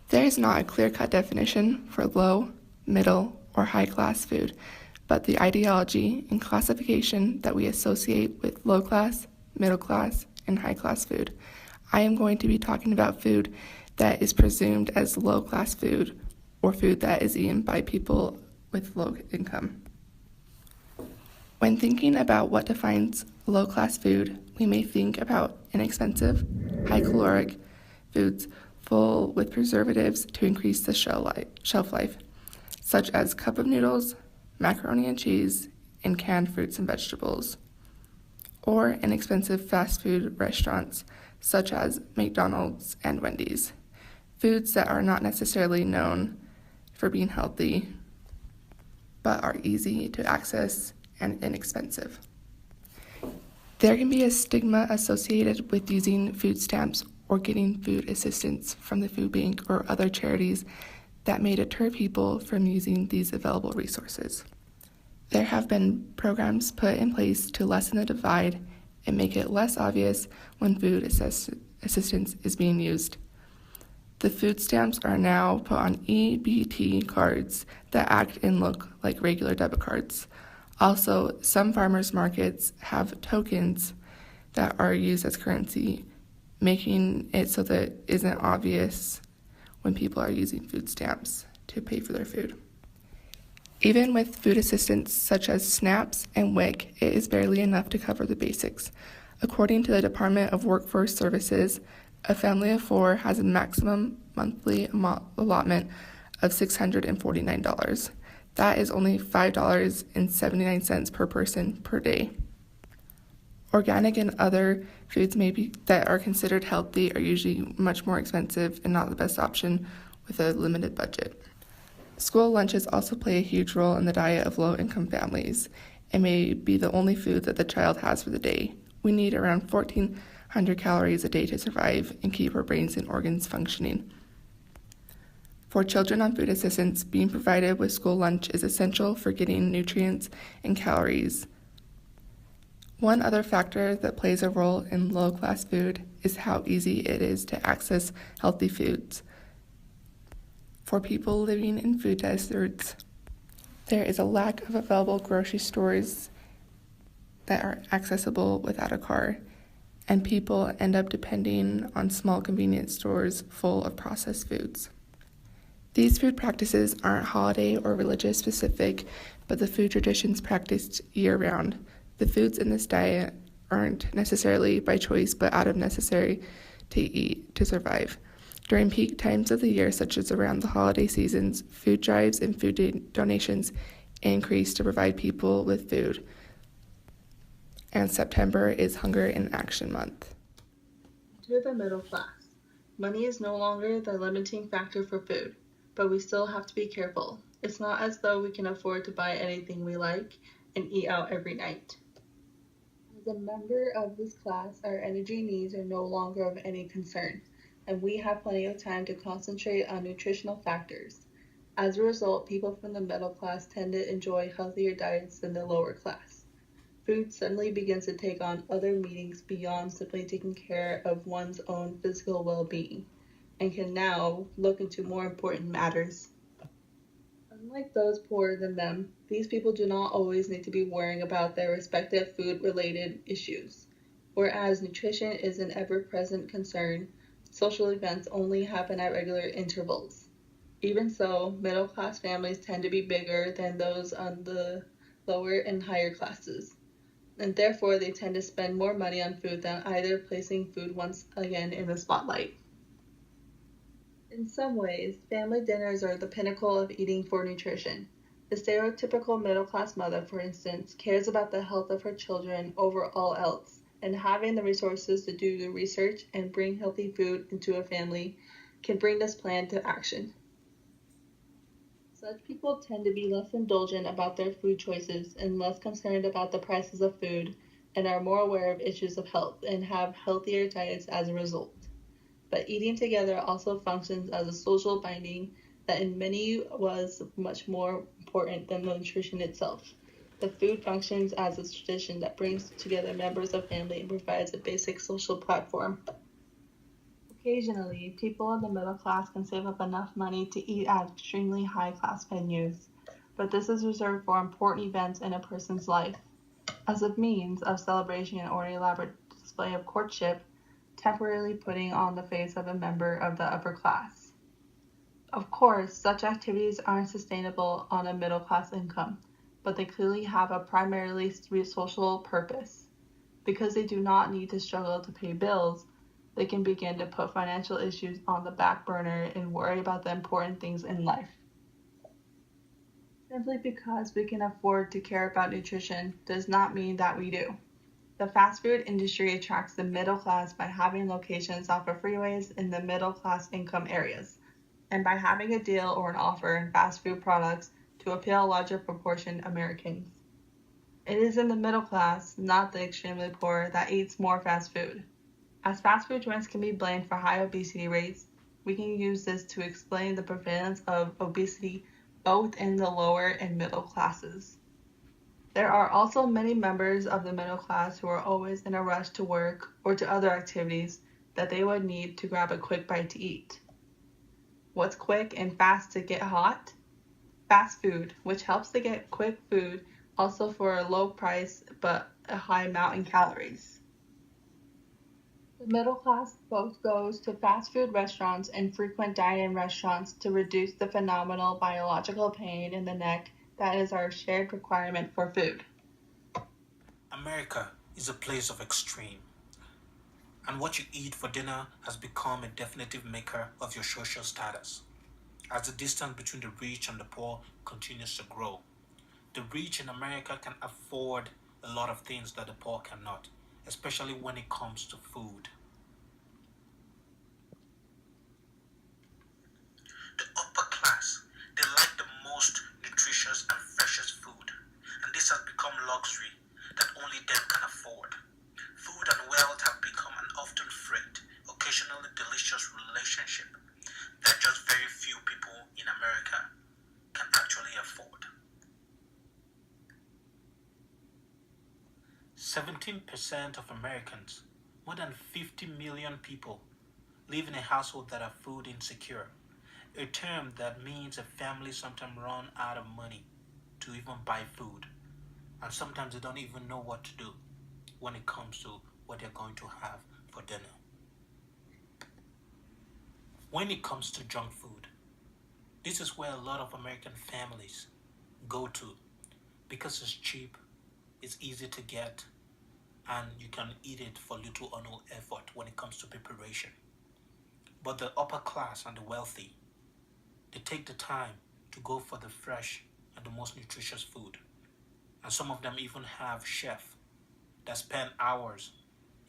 There is not a clear-cut definition for low, middle, or high-class food, but the ideology and classification that we associate with low-class, middle-class, and high-class food. I am going to be talking about food that is presumed as low-class food or food that is eaten by people with low income. When thinking about what defines low-class food, we may think about inexpensive, high-caloric foods full with preservatives to increase the shelf life, such as cup of noodles, macaroni and cheese, and canned fruits and vegetables. Or inexpensive fast food restaurants, such as McDonald's and Wendy's. Foods that are not necessarily known for being healthy, but are easy to access and inexpensive. There can be a stigma associated with using food stamps or getting food assistance from the food bank or other charities that may deter people from using these available resources. There have been programs put in place to lessen the divide and make it less obvious when food assistance is being used. The food stamps are now put on EBT cards that act and look like regular debit cards. Also, some farmers markets have tokens that are used as currency, making it so that it isn't obvious when people are using food stamps to pay for their food. Even with food assistance such as SNAPs and WIC, it is barely enough to cover the basics. According to the Department of Workforce Services, a family of 4 has a maximum monthly allotment of $649. That is only $5.79 per person per day. Organic and other foods that are considered healthy are usually much more expensive and not the best option with a limited budget. School lunches also play a huge role in the diet of low-income families and may be the only food that the child has for the day. We need around 1,400 calories a day to survive and keep our brains and organs functioning. For children on food assistance, being provided with school lunch is essential for getting nutrients and calories. One other factor that plays a role in low-class food is how easy it is to access healthy foods. For people living in food deserts, there is a lack of available grocery stores that are accessible without a car, and people end up depending on small convenience stores full of processed foods. These food practices aren't holiday or religious specific, but the food traditions practiced year-round. The foods in this diet aren't necessarily by choice, but out of necessary to eat to survive. During peak times of the year, such as around the holiday seasons, food drives and food donations increase to provide people with food. And September is Hunger in Action Month. To the middle class, money is no longer the limiting factor for food, but we still have to be careful. It's not as though we can afford to buy anything we like and eat out every night. As a member of this class, our energy needs are no longer of any concern, and we have plenty of time to concentrate on nutritional factors. As a result, people from the middle class tend to enjoy healthier diets than the lower class. Food suddenly begins to take on other meanings beyond simply taking care of one's own physical well-being, and can now look into more important matters. Unlike those poorer than them, these people do not always need to be worrying about their respective food-related issues. Whereas nutrition is an ever-present concern, social events only happen at regular intervals. Even so, middle-class families tend to be bigger than those on the lower and higher classes, and therefore they tend to spend more money on food than either, placing food once again in the spotlight. In some ways, family dinners are the pinnacle of eating for nutrition. The stereotypical middle-class mother, for instance, cares about the health of her children over all else, and having the resources to do the research and bring healthy food into a family can bring this plan to action. Such people tend to be less indulgent about their food choices and less concerned about the prices of food, and are more aware of issues of health and have healthier diets as a result. But eating together also functions as a social binding that in many was much more important than the nutrition itself. The food functions as a tradition that brings together members of family and provides a basic social platform. Occasionally, people in the middle class can save up enough money to eat at extremely high class venues, but this is reserved for important events in a person's life, as a means of celebration or an elaborate display of courtship, temporarily putting on the face of a member of the upper class. Of course, such activities aren't sustainable on a middle class income, but they clearly have a primarily social purpose. Because they do not need to struggle to pay bills, they can begin to put financial issues on the back burner and worry about the important things in life. Simply because we can afford to care about nutrition does not mean that we do. The fast food industry attracts the middle class by having locations off of freeways in the middle class income areas, and by having a deal or an offer in fast food products to appeal a larger proportion of Americans. It is in the middle class, not the extremely poor, that eats more fast food. As fast food joints can be blamed for high obesity rates, we can use this to explain the prevalence of obesity both in the lower and middle classes. There are also many members of the middle class who are always in a rush to work or to other activities that they would need to grab a quick bite to eat. What's quick and fast to get hot? Fast food, which helps to get quick food also for a low price but a high amount in calories. The middle class both goes to fast food restaurants and frequent dine-in restaurants to reduce the phenomenal biological pain in the neck that is our shared requirement for food. America is a place of extreme, and what you eat for dinner has become a definitive maker of your social status. As the distance between the rich and the poor continues to grow, the rich in America can afford a lot of things that the poor cannot, especially when it comes to food. The upper class, they like the most nutritious and freshest food, and this has become luxury that only them can afford. Food and wealth have become an often fraught, occasionally delicious relationship that just very few people in America can actually afford. 17% of Americans, more than 50 million people, live in a household that are food insecure, a term that means a family sometimes run out of money to even buy food, and sometimes they don't even know what to do when it comes to what they're going to have for dinner. When it comes to junk food, this is where a lot of American families go to because it's cheap, it's easy to get, and you can eat it for little or no effort when it comes to preparation. But the upper class and the wealthy, they take the time to go for the fresh and the most nutritious food. And some of them even have chefs that spend hours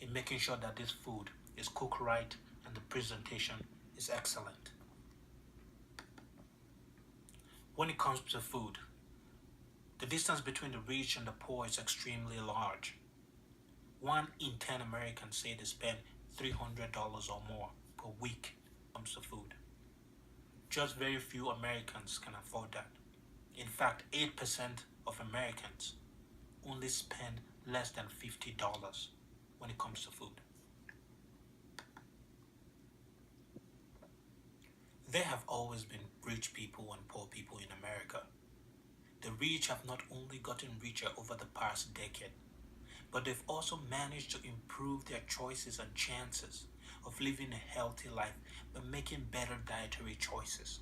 in making sure that this food is cooked right and the presentation is excellent. When it comes to food, the distance between the rich and the poor is extremely large. 1 in 10 Americans say they spend $300 or more per week when it comes to food. Just very few Americans can afford that. In fact, 8% of Americans only spend less than $50 when it comes to food. There have always been rich people and poor people in America. The rich have not only gotten richer over the past decade, but they've also managed to improve their choices and chances of living a healthy life by making better dietary choices.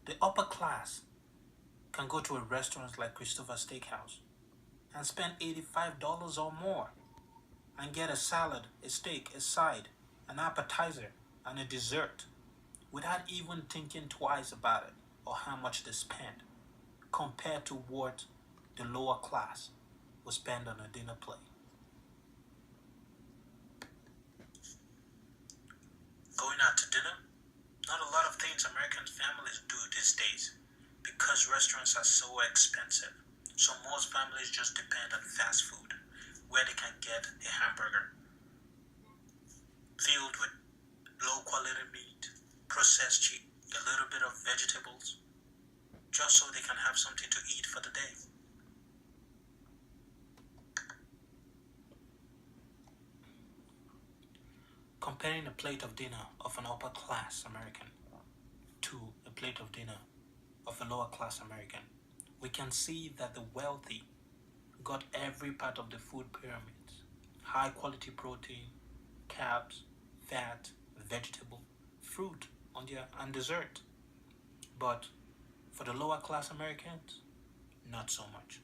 The upper class can go to a restaurant like Christopher Steakhouse and spend $85 or more and get a salad, a steak, a side, an appetizer, and a dessert without even thinking twice about it or how much they spend, compared to what the lower class will spend on a dinner plate. Going out to dinner? Not a lot of things American families do these days because restaurants are so expensive. So most families just depend on fast food where they can get a hamburger filled with low quality meat, processed cheap, a little bit of vegetables, just so they can have something to eat for the day. Comparing a plate of dinner of an upper class American to a plate of dinner of a lower class American, we can see that the wealthy got every part of the food pyramids: high quality protein, carbs, fat, vegetable, fruit and dessert. But for the lower class Americans, not so much.